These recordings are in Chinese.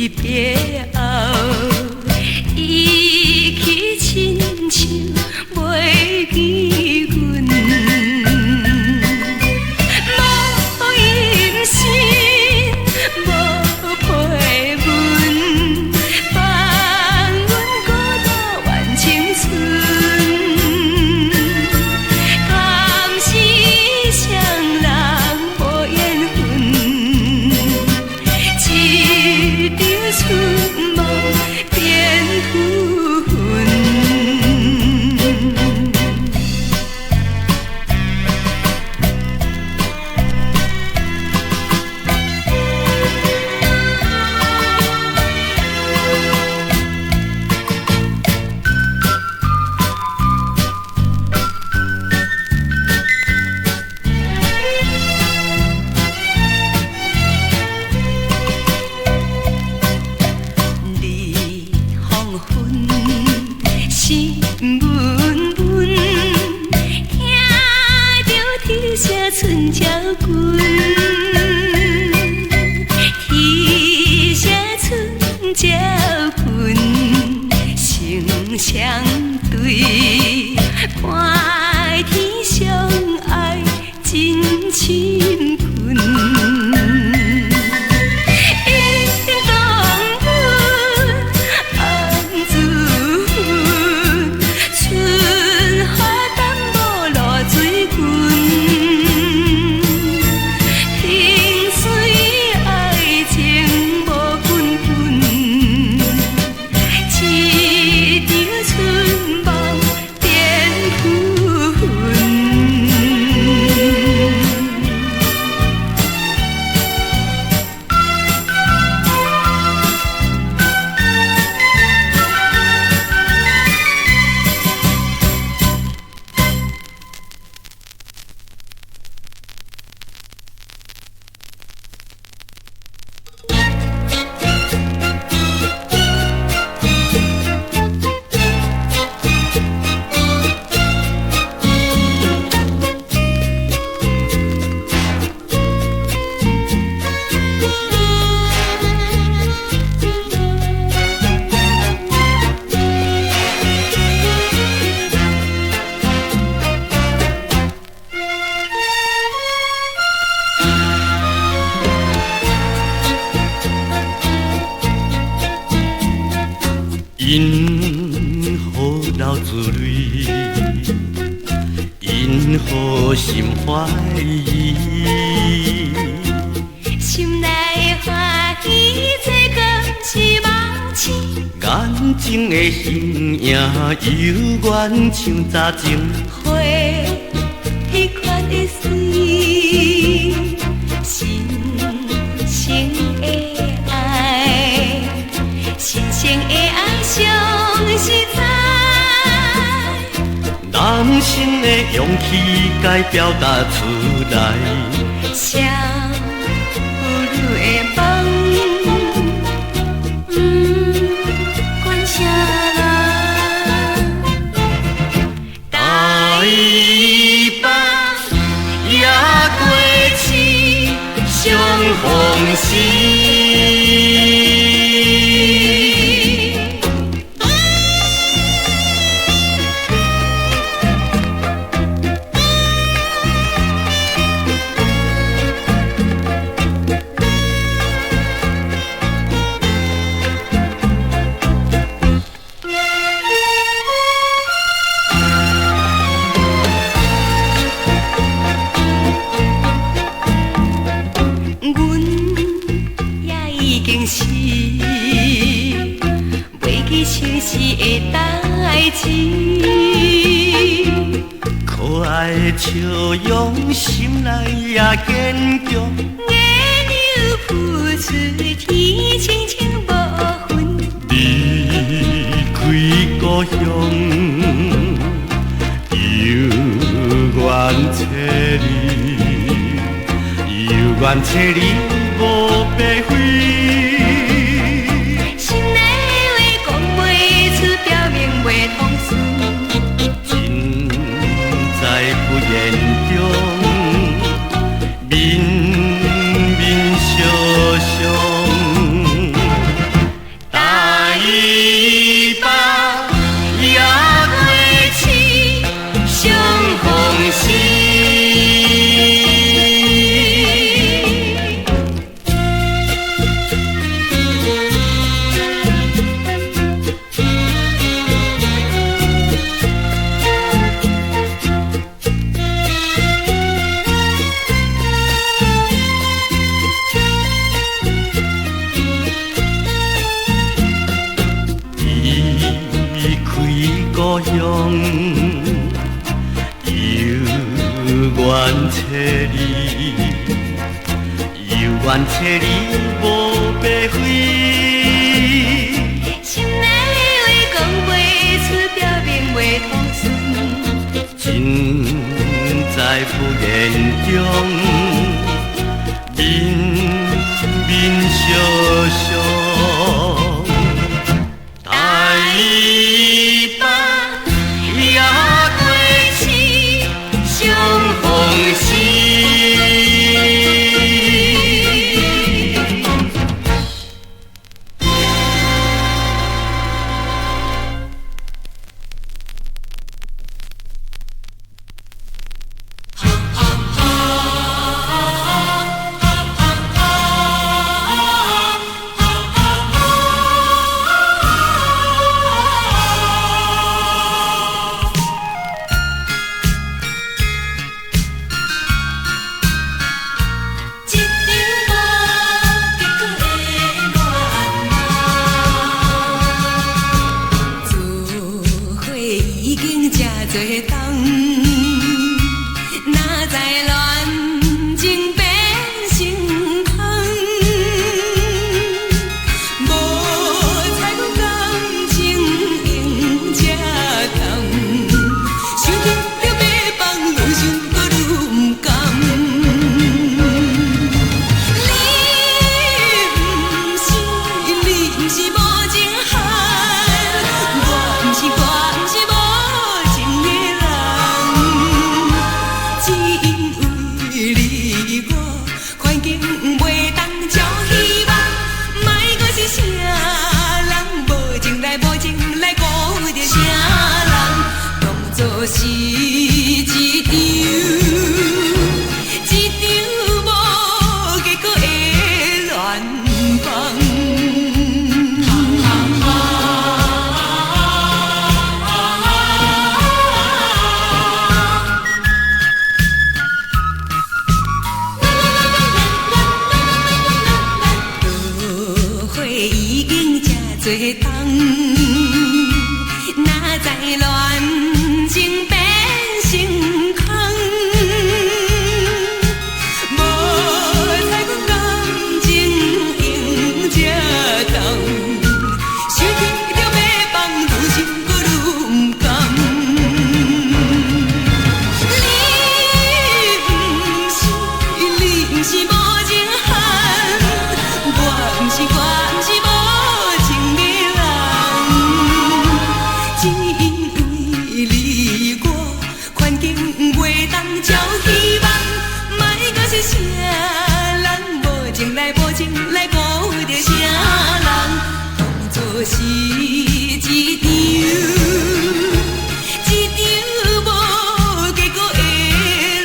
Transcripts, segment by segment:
一对，看天相爱真深困。因何流珠泪？因何心怀疑？心内欢喜，这个是梦醒。眼睛的形影，犹原像早前。花迄款的水，神圣的爱，神圣的爱上实在。男性的勇气，该表达出来。谁有你的梦，管啥人？台北也过去，上风时。是袂记相思的代志，可爱的笑容，心内也坚强。月亮付出，天清清无分。离开故乡，犹原找你，犹原找你无白费。眼中面面相向，台北也过去，相逢时。故乡，犹原找你，犹原找你无白费。心内话讲袂出，表明袂通顺。真在乎眼中，面面相向。台北也过去，相逢时。这多冬，哪知恋情变成空。无彩阮感情用这重，想起着要放，愈想搁愈不甘。你不是无情汉，我不是无情的人，只因为你我环境袂当照希望，莫搁是啥人无情来无情来辜负着啥人，当作是一场无结果的恋梦。多冬，哪知恋情变成空？无彩阮感情用这重，想起着要放，愈想搁愈不甘。你不是无情汉，我不是无。只因为你我环境袂当照希望，莫搁是啥人无情来无情来辜负着啥人，当作是一场无结果的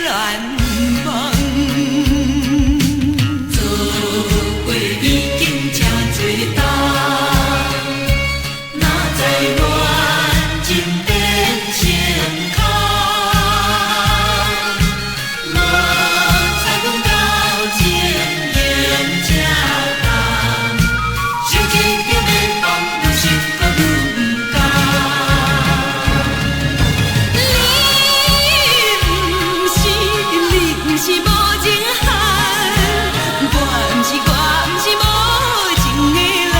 恋梦。走过已经这多冬，哪知恋情变成空，无彩阮感情用这重，想起着要放，愈想搁愈不甘。你不是无情汉，我不是无情的人，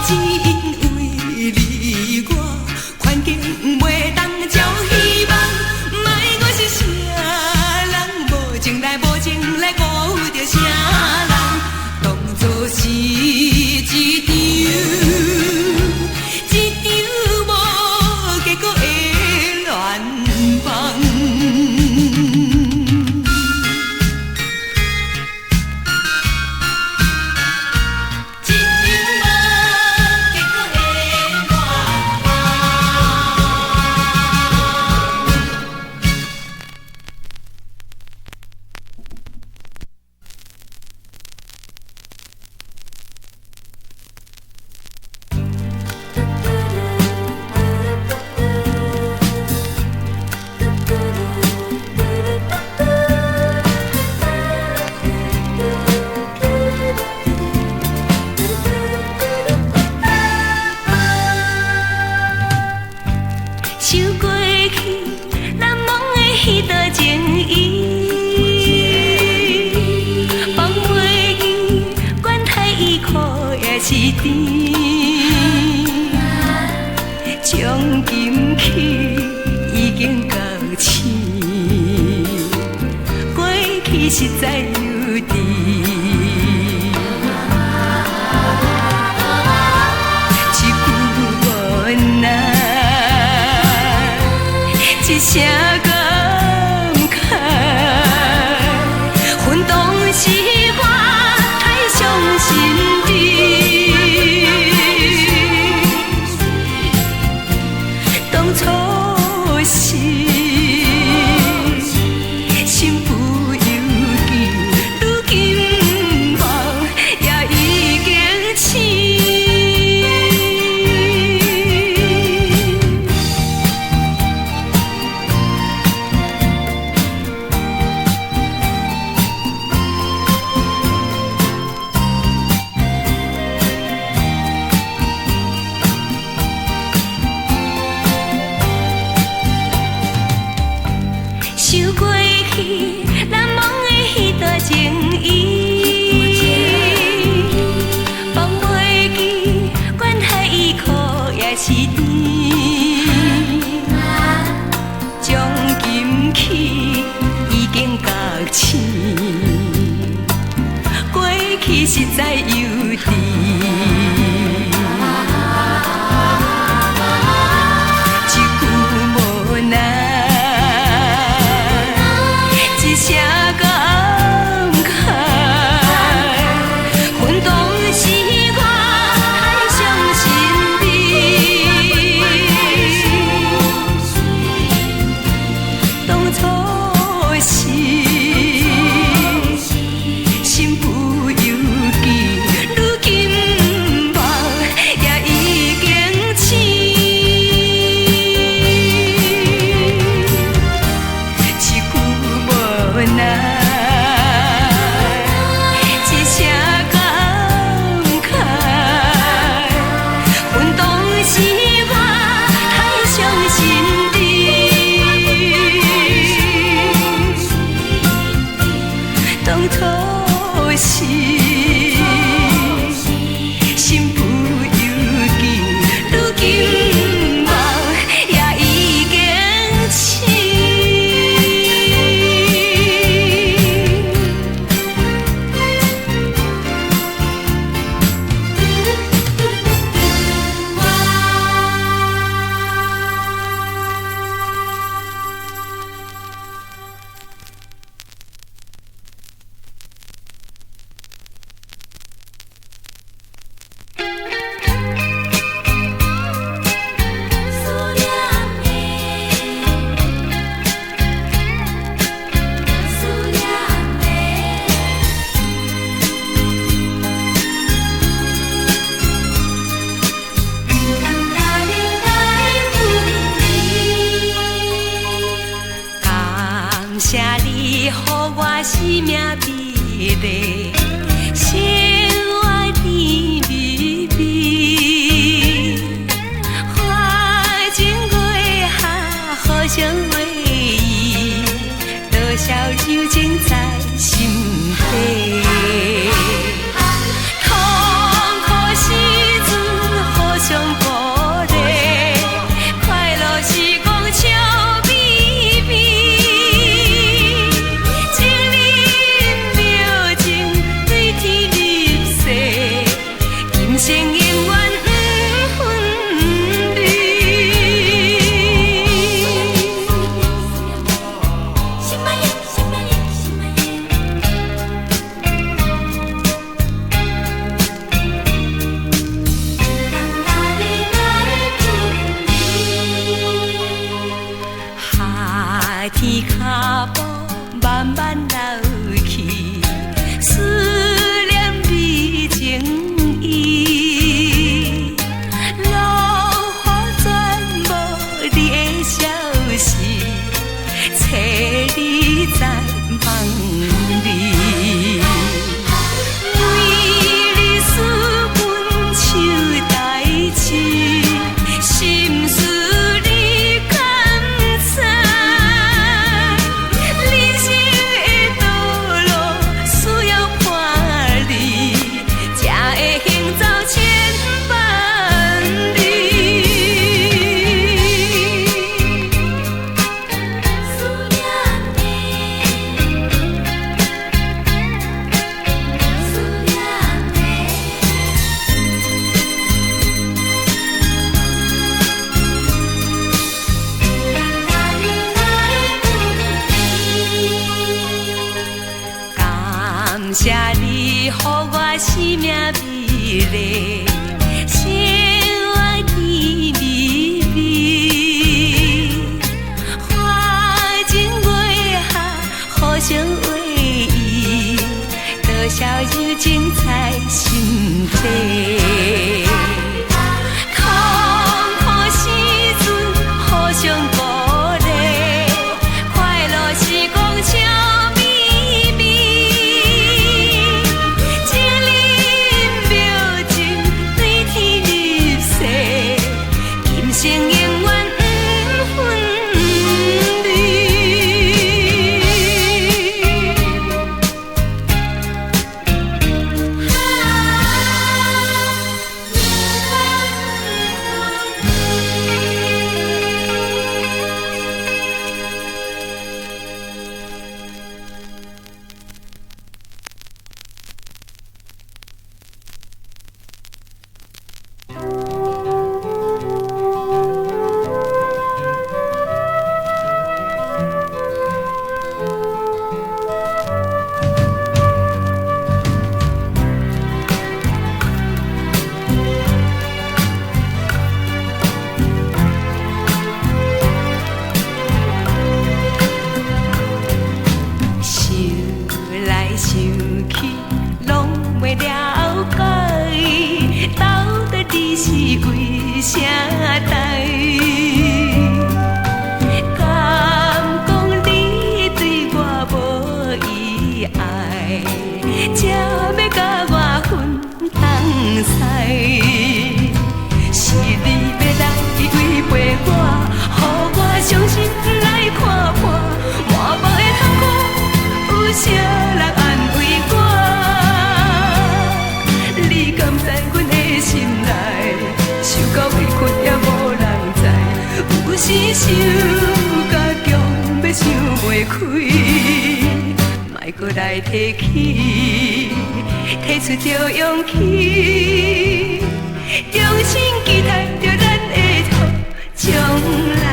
只因为你我环境袂当照希望，莫搁是啥人无情来无情来辜负着啥人，当作是一场无结果的恋梦。想过去难忘的彼段情谊，放袂记，管太伊苦也是甜。从今起已经到此，过去实在犹豫。一句无奈，一声感慨，混动是我太伤心的，当初是心不由己，如今梦也已经醒。想过去难忘的迄段情谊，放袂记管海伊苦也是甜，从今起已经觉醒，过去实在犹甜。谢你，予我生命美丽，生活甜蜜蜜，花前月下互相偎依，多少柔情在心底。痛苦时阵互相鼓励，快乐时光笑。时想甲强要想袂开，莫搁来提起，提出着勇气，重新期待着咱的好将来。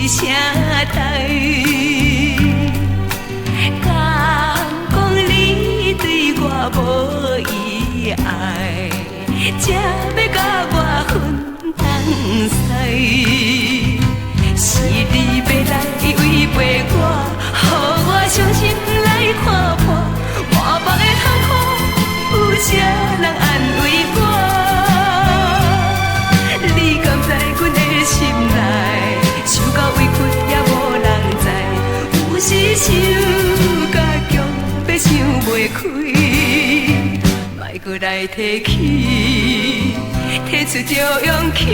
啥代？敢讲你对我无意爱，才要甲我分东西？是你要来违背我，予我伤心来看破，满目的痛苦，有啥人安慰我？你敢知阮的心内？受到委屈也无人知，有时想甲强要想袂开，莫搁来提起，提出着勇气，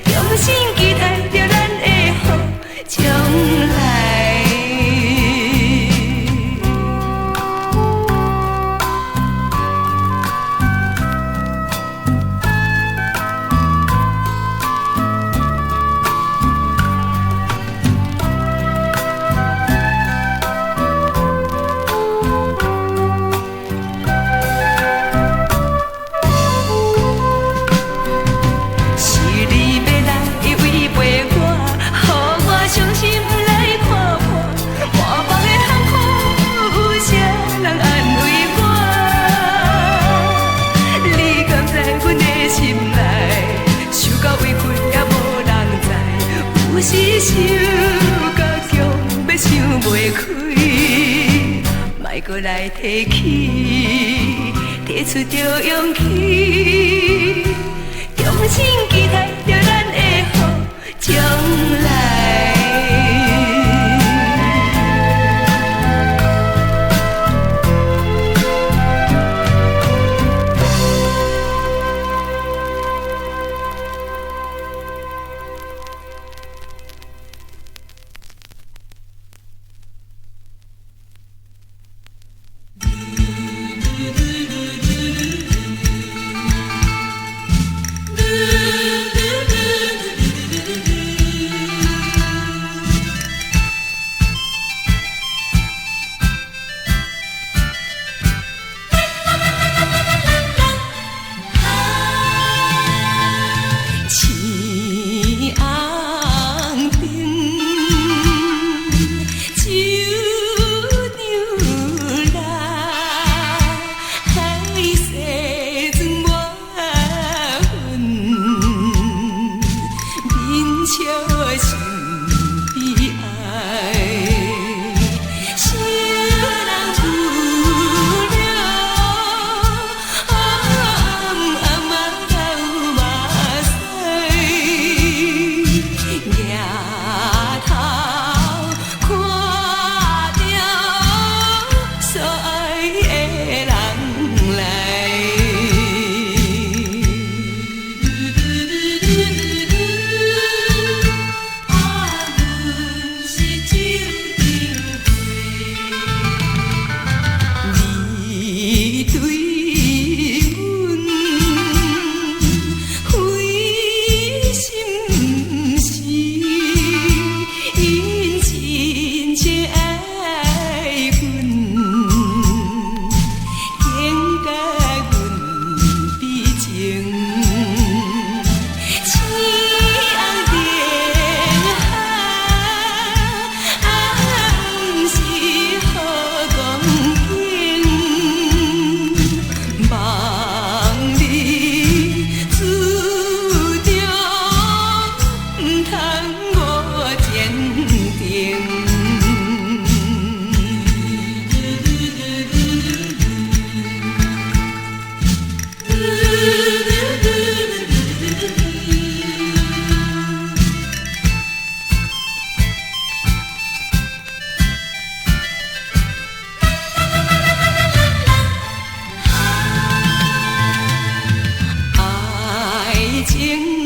重新期待着咱的好将来。有时想甲强要想袂开，莫搁来提起，提出着勇气，重新期待着咱的好将来。情。